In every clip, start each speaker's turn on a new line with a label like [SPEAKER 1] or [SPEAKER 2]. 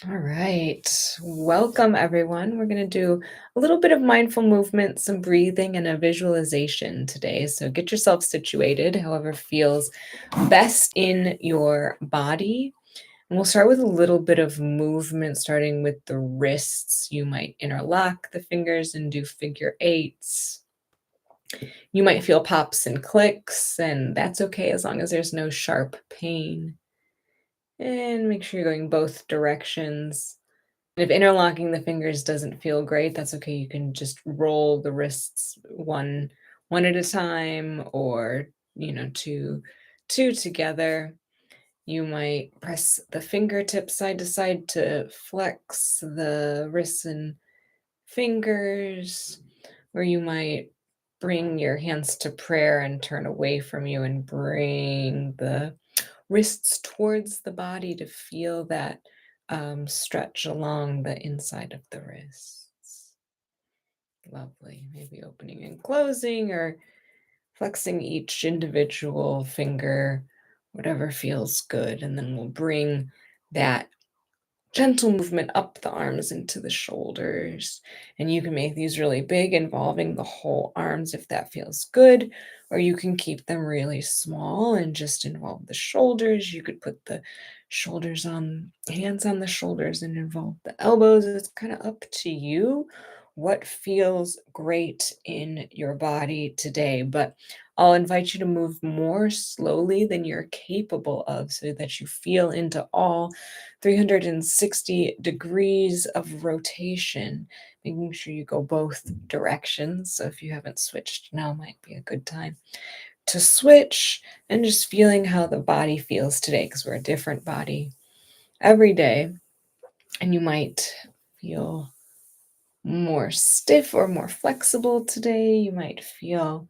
[SPEAKER 1] All right. Welcome, everyone. We're going to do a little bit of mindful movement, some breathing, and a visualization today. So get yourself situated, however feels best in your body. And we'll start with a little bit of movement, starting with the wrists. You might interlock the fingers and do figure eights. You might feel pops and clicks, and that's okay as long as there's no sharp pain. And make sure you're going both directions. If interlocking the fingers doesn't feel great, that's okay. You can just roll the wrists one at a time, or two together. You might press the fingertips side to side to flex the wrists and fingers, or you might bring your hands to prayer and turn away from you and bring the wrists towards the body to feel that stretch along the inside of the wrists. Lovely. Maybe opening and closing or flexing each individual finger, whatever feels good. And then we'll bring that gentle movement up the arms into the shoulders. And you can make these really big, involving the whole arms if that feels good, or you can keep them really small and just involve the shoulders. You could put the hands on the shoulders and involve the elbows. It's kind of up to you what feels great in your body today. But I'll invite you to move more slowly than you're capable of so that you feel into all 360 degrees of rotation, making sure you go both directions. So if you haven't switched, now might be a good time to switch, and just feeling how the body feels today, because we're a different body every day. And you might feel more stiff or more flexible today. You might feel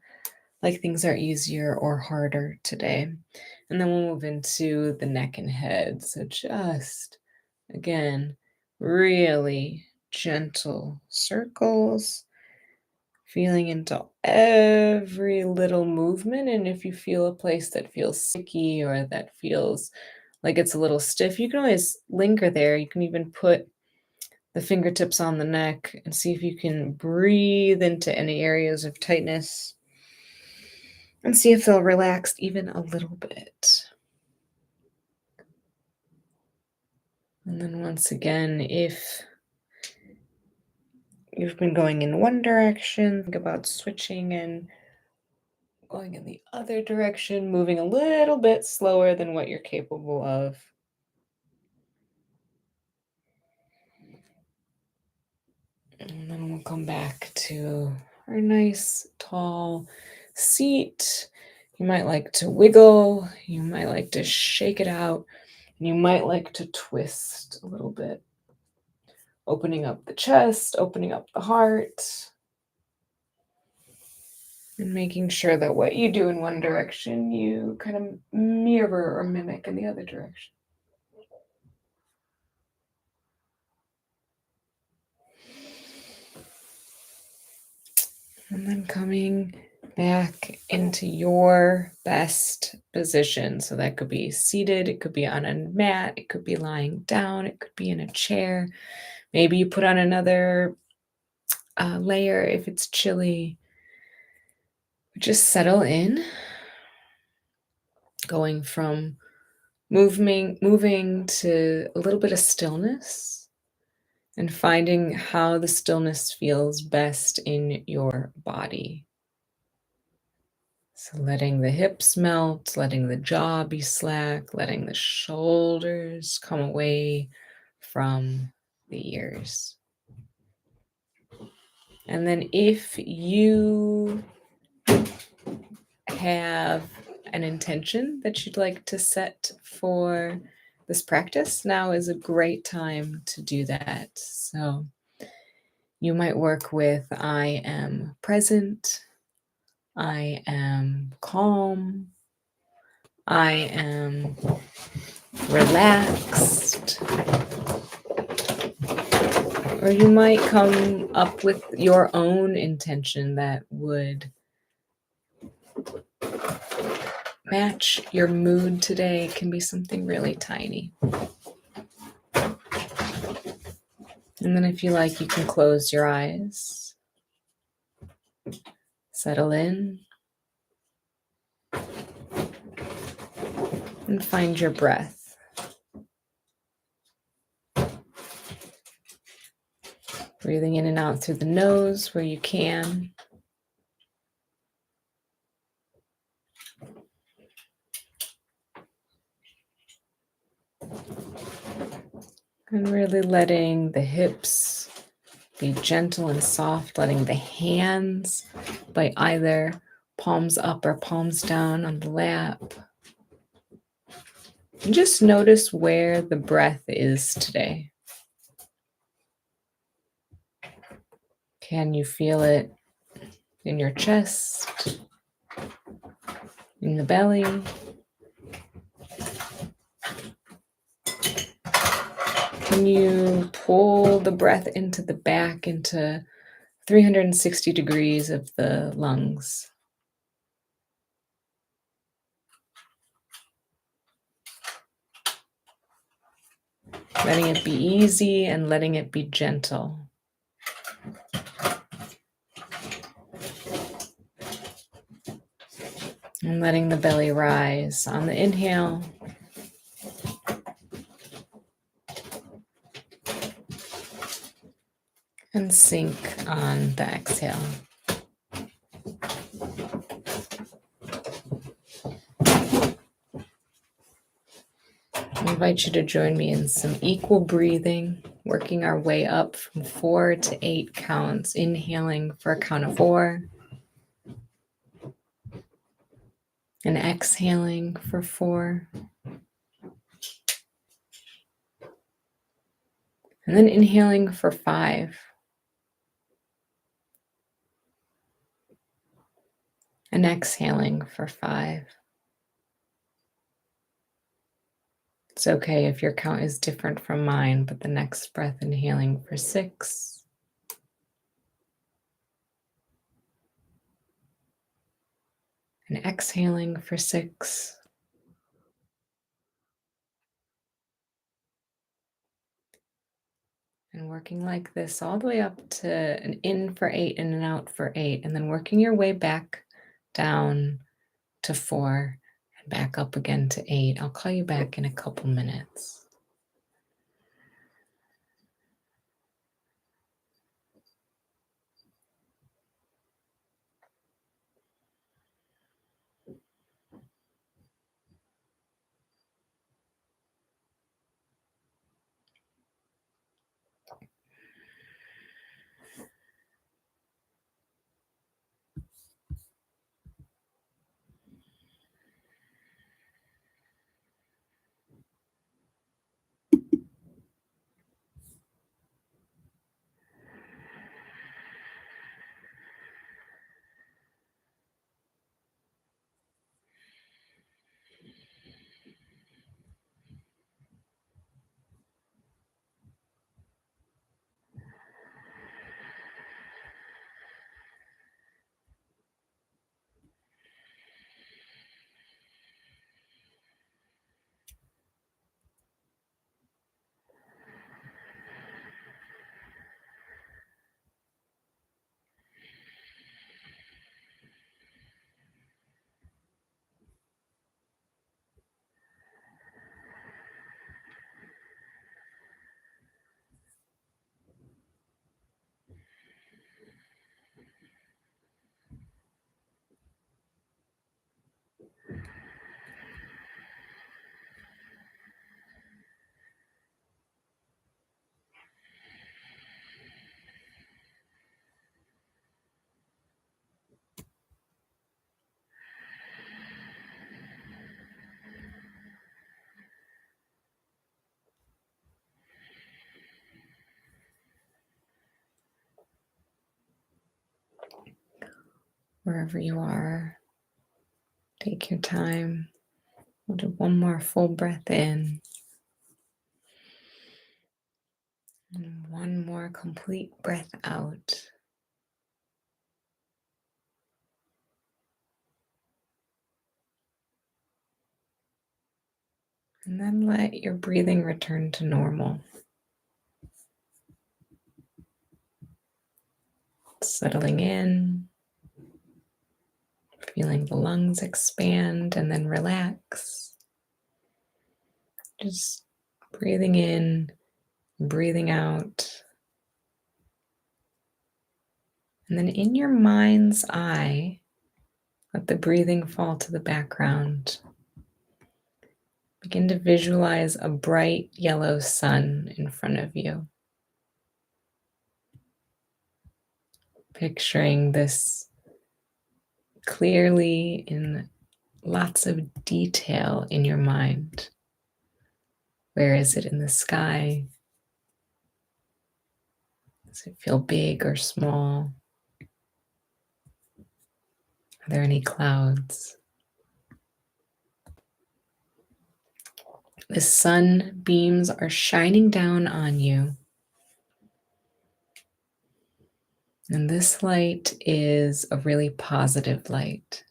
[SPEAKER 1] like things are easier or harder today. And then we'll move into the neck and head. So just, again, really gentle circles, feeling into every little movement. And if you feel a place that feels sticky or that feels like it's a little stiff, you can always linger there. You can even put the fingertips on the neck and see if you can breathe into any areas of tightness and see if they'll relax even a little bit. And then once again, if you've been going in one direction, think about switching and going in the other direction, moving a little bit slower than what you're capable of. And then we'll come back to our nice tall seat. You might like to wiggle, you might like to shake it out, and you might like to twist a little bit, opening up the chest, opening up the heart, and making sure that what you do in one direction, you kind of mirror or mimic in the other direction. And then coming back into your best position. So that could be seated, it could be on a mat, it could be lying down, it could be in a chair. Maybe you put on another layer if it's chilly. Just settle in, going from moving to a little bit of stillness and finding how the stillness feels best in your body. So letting the hips melt, letting the jaw be slack, letting the shoulders come away from the ears. And then if you have an intention that you'd like to set for this practice, now is a great time to do that. So you might work with I am present, I am calm, I am relaxed. Or you might come up with your own intention that would match your mood today. It can be something really tiny. And then if you like, you can close your eyes, settle in, and find your breath. Breathing in and out through the nose where you can. And really letting the hips be gentle and soft, letting the hands by either palms up or palms down on the lap. And just notice where the breath is today. Can you feel it in your chest, in the belly? Can you pull the breath into the back, into 360 degrees of the lungs? Letting it be easy and letting it be gentle. And letting the belly rise on the inhale. And sink on the exhale. I invite you to join me in some equal breathing, working our way up from 4 to 8 counts, inhaling for a count of 4, and exhaling for 4, and then inhaling for 5, and exhaling for 5. It's okay if your count is different from mine, but the next breath, inhaling for 6, and exhaling for 6. And working like this all the way up to an in for 8 and an out for 8, and then working your way back down to 4 and back up again to 8. I'll call you back in a couple minutes. Wherever you are, take your time. We'll do one more full breath in, and one more complete breath out. And then let your breathing return to normal. Settling in, feeling the lungs expand and then relax. Just breathing in, breathing out. And then in your mind's eye, let the breathing fall to the background. Begin to visualize a bright yellow sun in front of you. Picturing this clearly in lots of detail in your mind. Where is it in the sky? Does it feel big or small? Are there any clouds? The sun beams are shining down on you. And this light is a really positive light.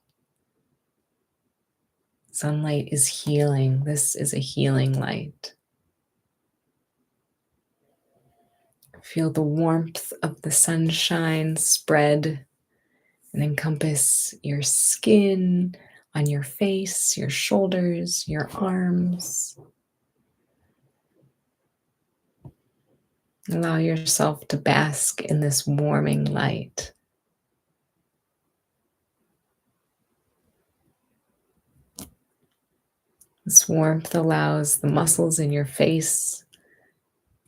[SPEAKER 1] Sunlight is healing. This is a healing light. Feel the warmth of the sunshine spread and encompass your skin, on your face, your shoulders, your arms. Allow yourself to bask in this warming light. This warmth allows the muscles in your face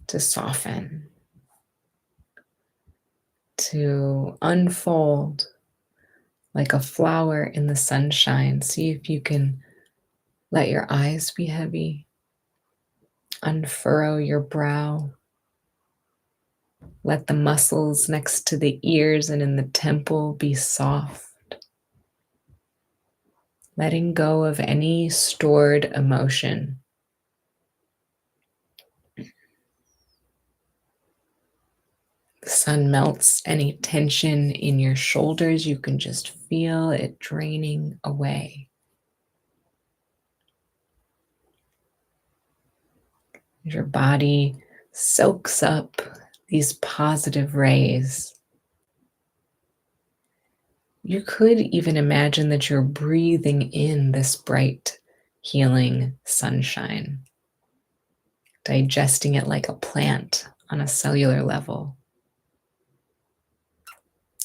[SPEAKER 1] to soften, to unfold like a flower in the sunshine. See if you can let your eyes be heavy, unfurrow your brow. Let the muscles next to the ears and in the temple be soft. Letting go of any stored emotion. The sun melts any tension in your shoulders. You can just feel it draining away. Your body soaks up these positive rays. You could even imagine that you're breathing in this bright, healing sunshine, digesting it like a plant on a cellular level.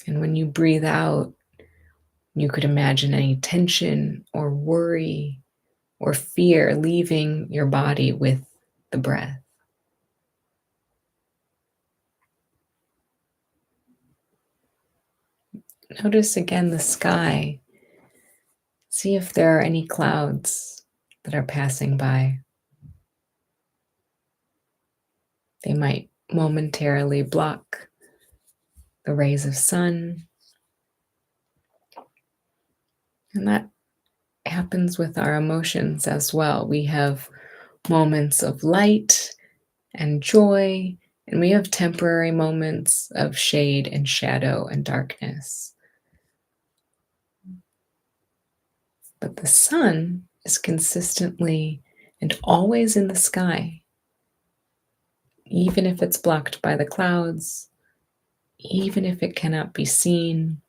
[SPEAKER 1] And when you breathe out, you could imagine any tension or worry or fear leaving your body with the breath. Notice again the sky. See if there are any clouds that are passing by. They might momentarily block the rays of sun. And that happens with our emotions as well. We have moments of light and joy, and we have temporary moments of shade and shadow and darkness. But the sun is consistently and always in the sky, even if it's blocked by the clouds, even if it cannot be seen,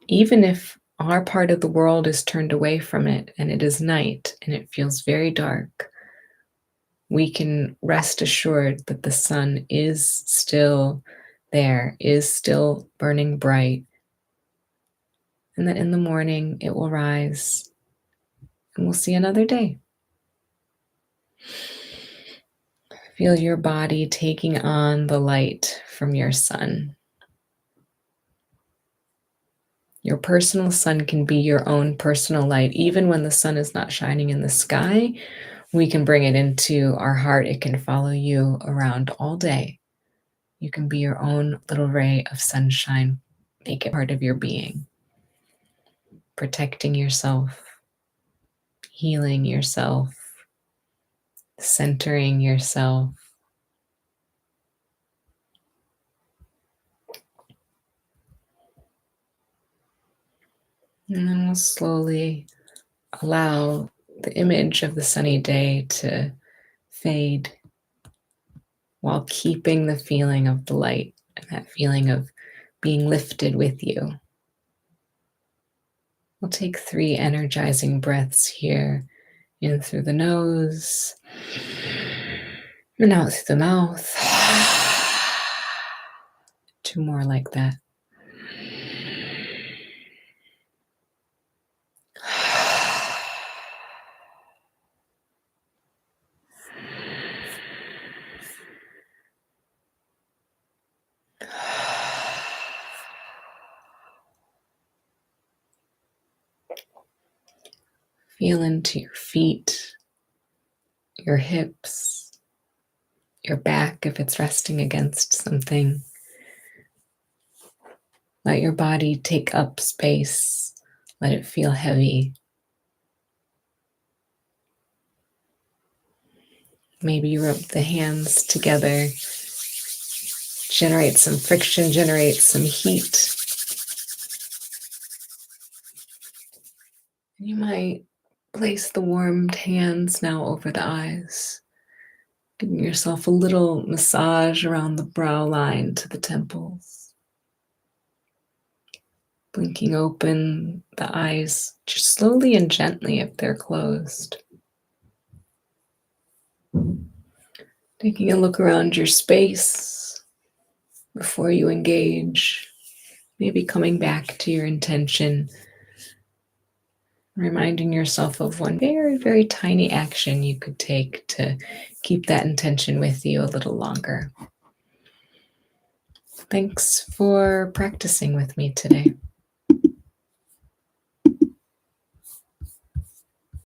[SPEAKER 1] even if our part of the world is turned away from it and it is night and it feels very dark. We can rest assured that the sun is still there, is still burning bright, and that in the morning it will rise and we'll see another day. Feel your body taking on the light from your sun. Your personal sun can be your own personal light. Even when the sun is not shining in the sky, we can bring it into our heart. It can follow you around all day. You can be your own little ray of sunshine. Make it part of your being. Protecting yourself, healing yourself, centering yourself. And then we'll slowly allow the image of the sunny day to fade while keeping the feeling of the light and that feeling of being lifted with you. We'll take 3 energizing breaths here, in through the nose and out through the mouth. 2 more like that. Feel into your feet, your hips, your back if it's resting against something. Let your body take up space. Let it feel heavy. Maybe you rub the hands together, generate some friction, generate some heat. You might place the warmed hands now over the eyes, giving yourself a little massage around the brow line to the temples. Blinking open the eyes just slowly and gently if they're closed. Taking a look around your space before you engage, maybe coming back to your intention, reminding yourself of one very, very tiny action you could take to keep that intention with you a little longer. Thanks for practicing with me today.